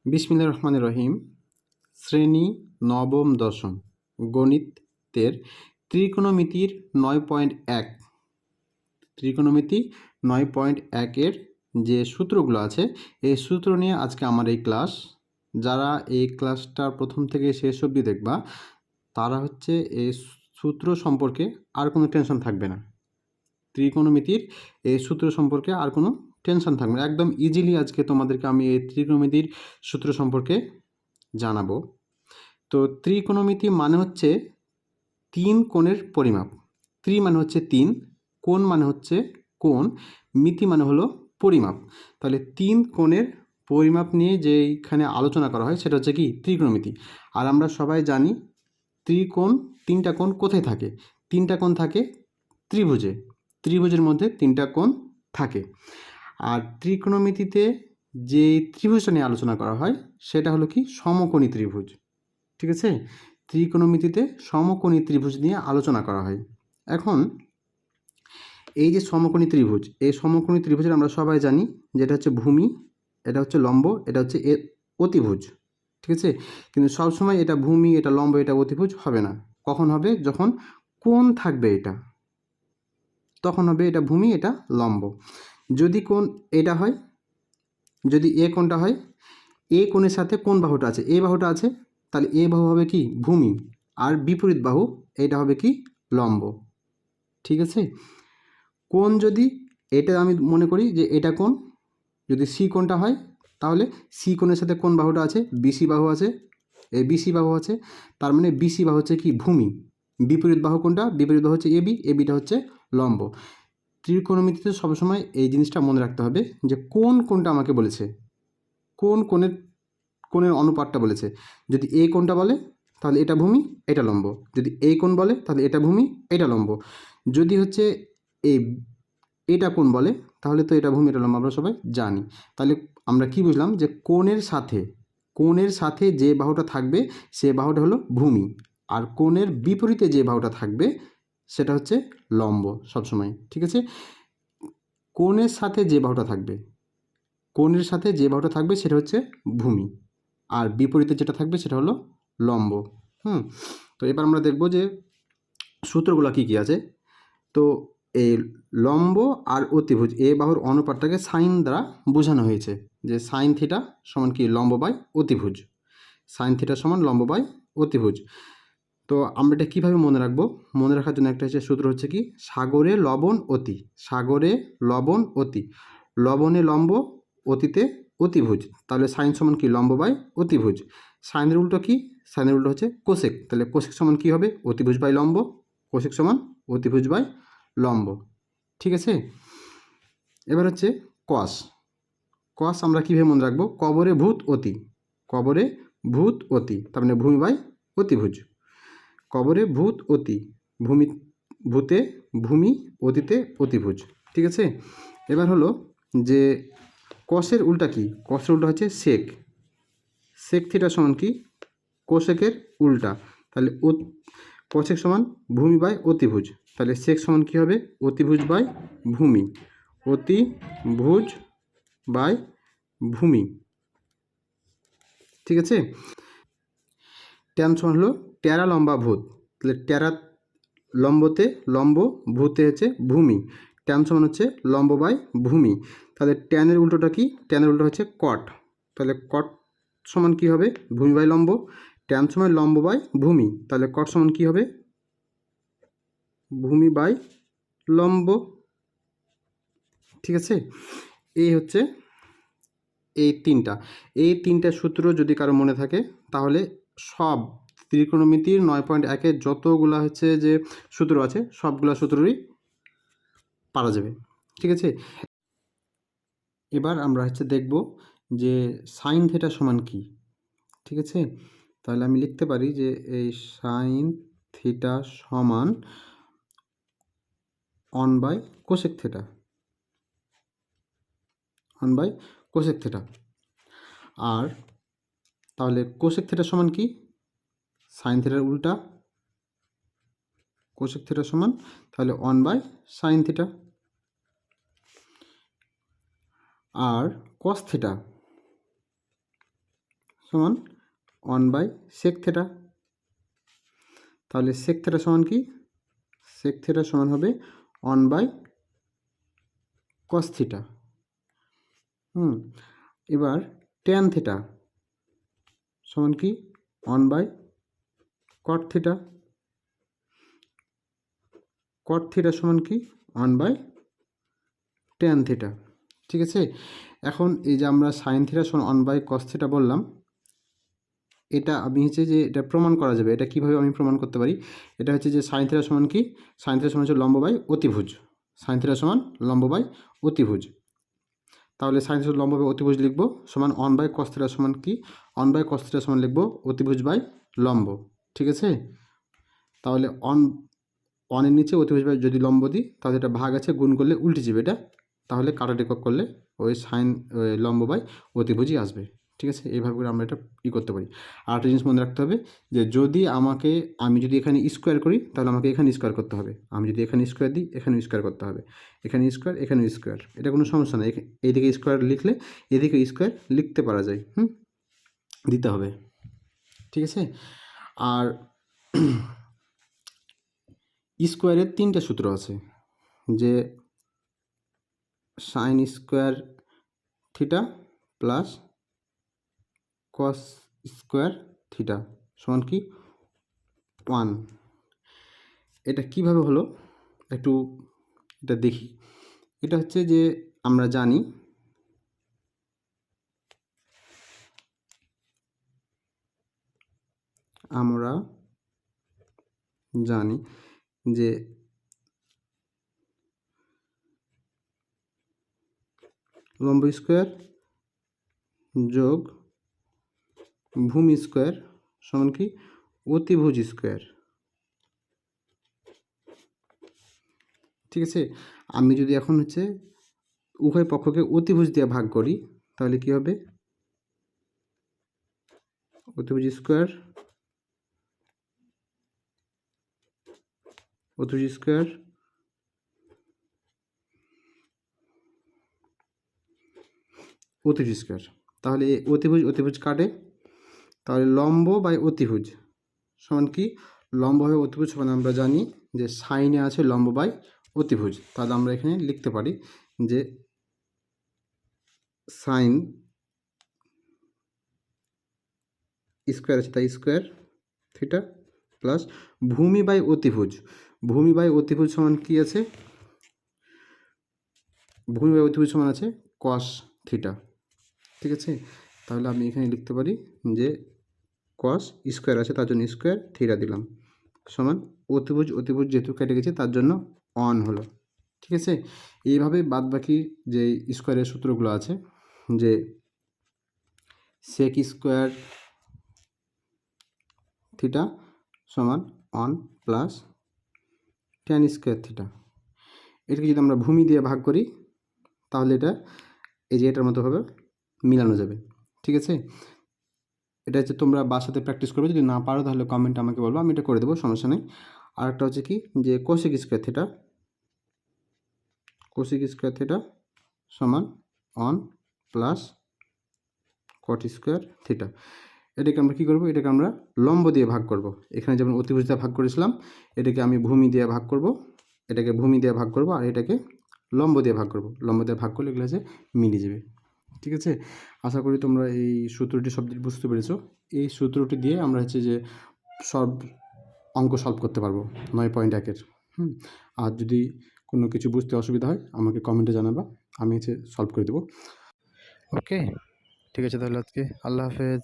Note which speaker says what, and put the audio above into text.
Speaker 1: বিসমিল্লাহির রহমানির রহিম। শ্রেণী নবম দশম গণিতের ত্রিকোণমিতির 9.1 ত্রিকোণমিতি 9.1-এর যে সূত্রগুলো আছে এই সূত্র নিয়ে আজকে আমার এই ক্লাস। যারা এই ক্লাসটা প্রথম থেকে শেষ অবধি দেখবা তারা হচ্ছে এই সূত্র সম্পর্কে আর কোনো টেনশন থাকবে না। ত্রিকোণমিতির এই সূত্র সম্পর্কে আর কোনো টেনশন থাকবে না। একদম ইজিলি আজকে তোমাদেরকে আমি এই ত্রিকোণমিতির সূত্র সম্পর্কে জানাবো। তো ত্রিকোণমিতি মানে হচ্ছে তিন কোণের পরিমাপ। ত্রি মানে হচ্ছে তিন, কোণ মানে হচ্ছে কোণ, মিতি মানে হলো পরিমাপ। তাহলে তিন কোণের পরিমাপ নিয়ে যেখানে আলোচনা করা হয় সেটা হচ্ছে কি ত্রিকোণমিতি। আর আমরা সবাই জানি ত্রিকোণ, তিনটা কোণ কোথায় থাকে? তিনটা কোণ থাকে ত্রিভুজে। ত্রিভুজের মধ্যে তিনটা কোণ থাকে। আর ত্রিকোণমিতিতে যে ত্রিভুজটা নিয়ে আলোচনা করা হয় সেটা হলো কি সমকোণী ত্রিভুজ। ঠিক আছে, ত্রিকোণমিতিতে সমকোণী ত্রিভুজ নিয়ে আলোচনা করা হয়। এখন এই যে সমকোণী ত্রিভুজ, এই সমকোণী ত্রিভুজের আমরা সবাই জানি যেটা হচ্ছে ভূমি, এটা হচ্ছে লম্ব, এটা হচ্ছে অতিভুজ। ঠিক আছে, কিন্তু সবসময় এটা ভূমি, এটা লম্ব, এটা অতিভুজ হবে না। কখন হবে? যখন কোণ থাকবে এটা, তখন হবে এটা ভূমি, এটা লম্ব। যদি কোণ এটা হয়, যদি এ কোণটা হয়, এ কোণের সাথে কোন বাহুটা আছে? এ বাহুটা আছে, তাহলে এ বাহু হবে কি ভূমি, আর বিপরীত বাহু এটা হবে কি লম্ব। ঠিক আছে, কোণ যদি এটা আমি মনে করি যে এটা কোণ, যদি সি কোণটা হয় তাহলে সি কোণের সাথে কোন বাহুটা আছে? বিসি বাহু আছে, এই বিসি বাহু আছে, তার মানে বিসি বাহু হচ্ছে কি ভূমি। বিপরীত বাহু কোনটা? বিপরীত বাহু হচ্ছে এবি, এবিটা হচ্ছে লম্ব। ত্রিকোণমিতিতে সবসময় এই জিনিসটা মনে রাখতে হবে যে কোন কোনটা আমাকে বলেছে, কোন কোণের কোণের অনুপাতটা বলেছে। যদি এই কোণটা বলে তাহলে এটা ভূমি, এটা লম্ব। যদি এই কোণ বলে তাহলে এটা ভূমি, এটা লম্ব। যদি হচ্ছে এই এটা কোণ বলে তাহলে তো এটা ভূমি, এটা লম্ব আমরা সবাই জানি। তাহলে আমরা কি বুঝলাম? যে কোণের সাথে যে বাহুটা থাকবে সে বাহুটা হলো ভূমি, আর কোণের বিপরীতে যে বাহুটা থাকবে সেটা হচ্ছে লম্ব সবসময়। ঠিক আছে, কোণের সাথে যে বাহুটা থাকবে, কোণের সাথে যে বাহুটা থাকবে সেটা হচ্ছে ভূমি, আর বিপরীতে যেটা থাকবে সেটা হলো লম্ব। তো এবার আমরা দেখব যে সূত্রগুলো কি কি আছে। তো এই লম্ব আর অতিভুজ এ বাহুর অনুপাতটাকে সাইন দ্বারা বোঝানো হয়েছে, যে সাইন থিটা সমান কি লম্ব বাই অতিভুজ। সাইন থিটা সমান লম্ব বাই অতিভুজ। তো আমরা এটা কীভাবে মনে রাখবো? মনে রাখার জন্য একটা হচ্ছে সূত্র হচ্ছে কি সাগরে লবণ অতি। সাগরে লবণ অতি, লবণে লম্ব, অতিতে অতিভুজ। তাহলে সাইন সমান কি লম্ব বাই অতিভুজ। সাইনের উল্টো কি? সাইনের উল্টো হচ্ছে কোসেক। তাহলে কোসেক সমান কি হবে? অতিভুজ বাই লম্ব। কোসেক সমান অতিভুজ বাই লম্ব। ঠিক আছে, এবার হচ্ছে কস। কস আমরা কীভাবে মনে রাখবো? কবরে ভূত অতি, কবরে ভূত অতি, তার মানে ভূমি বাই অতিভুজ। কবরে ভূত অতি, ভূমি, ভূতে ভূমি, অতিতে অতিভুজ। ঠিক আছে, এবার হলো যে কসের উল্টা কি? কসের উল্টা হচ্ছে সেক। সেক থিটা সমান কি কোসেকের উল্টা। তাহলে কোসেক সমান ভূমি বাই অতিভুজ। তাহলে সেক সমান কি হবে? অতিভুজ বাই ভূমি, অতিভুজ বাই ভূমি। ঠিক আছে, ট্যান সমান হলো ট্যারা লম্বা ভূত। তাহলে ট্যারা লম্বতে লম্ব, ভূতে হচ্ছে ভূমি, ট্যান সমান হচ্ছে লম্ব বাই ভূমি। তাহলে ট্যানের উল্টোটা কি? ট্যানের উল্টো হচ্ছে কট। তাহলে কট সমান কি হবে? ভূমি বাই লম্ব। ট্যান সমান লম্ব বাই ভূমি, তাহলে কট সমান কি হবে? ভূমি বাই লম্ব। ঠিক আছে, এই হচ্ছে এই তিনটা সূত্র যদি কারো মনে থাকে তাহলে সব ত্রিকোণমিতির 9.1-এর যতগুলা হচ্ছে যে সূত্র আছে সবগুলা সূত্রই পারা যাবে। ঠিক আছে, এবার আমরা হচ্ছে দেখব যে সাইন থিটা সমান কি। ঠিক আছে, তাহলে আমি লিখতে পারি যে এই সাইন থিটা সমান 1/কোসেক থিটা, 1/কোসেক থিটা। আর তাহলে কোসেক থিটা সমান কি? সাইন থিটার উল্টা। কোসেক থিটা সমান তাহলে 1/সাইন থিটা। আর কস থিটা, সমান 1 বাই সেক থেটা। তাহলে সেক থেটা সমান কি? সেক থেটা সমান হবে 1 বাই কস থিটা। এবার ট্যান থিটা সমান কি? 1 by cot theta. Cot theta সমান কি? 1 বাই ট্যান থিটা। ঠিক আছে, এখন এই যে আমরা সাইন থিটা সমান 1 বাই কস থিটা বললাম, এটা আমি হচ্ছে যে এটা প্রমাণ করা যাবে। এটা কিভাবে আমি প্রমাণ করতে পারি? এটা হচ্ছে যে সাইন থিটা সমান কি? সাইন থিটা সমান হচ্ছে লম্ব বাই অতিভুজ। সাইন থিটা সমান লম্ব বাই অতিভুজ। তাহলে সাইন থিটা লম্ব বাই অতিভুজ লিখব সমান 1 বাই কস থিটা সমান কি? 1 বাই কস থিটা সমান লিখব অতিভুজ বাই লম্ব। ঠিক আছে, তাহলে অনের নিচে অতিভুজ বাই যদি লম্ব দিই তাহলে এটা ভাগ আছে, গুণ করলে উল্টে যাবে এটা, তাহলে কাটার একক করলে ওই সাইন লম্ব বাই অতিভুজই আসবে। ঠিক আছে, এইভাবে করে আমরা এটা করতে পারি। আর একটা জিনিস মনে রাখতে হবে যে যদি আমি যদি এখানে স্কোয়ার করি তাহলে আমাকে এখানে স্কোয়ার করতে হবে। আমি যদি এখানে স্কোয়ার দিই এখানে স্কোয়ার করতে হবে। এখানে স্কোয়ার এখানে স্কোয়ার, এটা কোনো সমস্যা নেই। এইদিকে স্কোয়ার লিখলে এদিকে স্কোয়ার লিখতে পারা যায়, দিতে হবে। ঠিক আছে, আর স্কোয়ারের 3টে সূত্র আছে, যে sine square theta plus cos square theta সমান কি? 1। এটা কিভাবে হলো একটু এটা দেখি। এটা হচ্ছে যে আমরা জানি যে লম্ব স্কোয়ার যোগ ভূমি স্কোয়ার সমান কি? অতিভুজ স্কোয়ার। ঠিক আছে, আমি যদি এখন হচ্ছে উভয় পক্ষকে অতিভুজ দিয়ে ভাগ করি তাহলে কি হবে? অতিভুজ স্কোয়ার অতিভুজ স্কোয়ার অতিভুজ স্কোয়ার। তাহলে অতিভুজ অতিভুজ কাটে, তাহলে লম্ব বাই অতিভুজ সমান কি? লম্ব বাই অতিভুজ সমান আমরা জানি যে সাইনে আছে লম্ব বাই অতিভুজ। তাহলে আমরা এখানে লিখতে পারি যে সাইন স্কোয়ার আছে তাই স্কোয়ার থিটা প্লাস ভূমি বাই অতিভুজ। ভূমি বাই অতিভুজ সমান কি আছে? ভূমি বাই অতিভুজ সমান আছে কস থিটা। ঠিক আছে, তাহলে আমি এখানে লিখতে পারি যে কস স্কোয়ার আছে তার জন্য স্কোয়ার থিটা দিলাম সমান অতিভুজ অতিভুজ যেহেতু কেটে গেছে তার জন্য অন হলো। ঠিক আছে, এইভাবে বাদবাকি যে স্কোয়ারের সূত্রগুলো আছে, যে সেক স্কোয়ার থিটা সমান 1 প্লাস ট্যান স্কোয়ার থিটা, এটাকে যদি আমরা ভূমি দিয়ে ভাগ করি তাহলে এটা এই যে এটার মতো ভাবে মিলানো যাবে। ঠিক আছে, এটা হচ্ছে তোমরা বাসাতে প্র্যাকটিস করবে, যদি না পারো তাহলে কমেন্টে আমাকে বলবো, আমি এটা করে দেবো, সমস্যা নেই। আর একটা হচ্ছে কি যে কোসেক স্কোয়ার থিটা সমান 1 প্লাস কট স্কোয়ার থিটা। এটাকে আমরা কী করবো? এটাকে আমরা লম্ব দিয়ে ভাগ করব। এখানে যেমন অতিভুজ দিয়ে ভাগ করেছিলাম, এটাকে আমি ভূমি দিয়ে ভাগ করব, এটাকে ভূমি দিয়ে ভাগ করব, আর এটাকে লম্ব দিয়ে ভাগ করব। লম্ব দিয়ে ভাগ করলে এগুলো যে মিলে যাবে। ঠিক আছে, আশা করি তোমরা এই সূত্রটি সব বুঝতে পেরেছো। এই সূত্রটি দিয়ে আমরা হচ্ছে যে সব অঙ্ক সলভ করতে পারবো 9.1-এর। আর যদি কোনো কিছু বুঝতে অসুবিধা হয় আমাকে কমেন্টে জানাবা, আমি হচ্ছে সলভ করে দেবো। ওকে, ঠিক আছে, তাহলে আজকে আল্লাহ হাফেজ।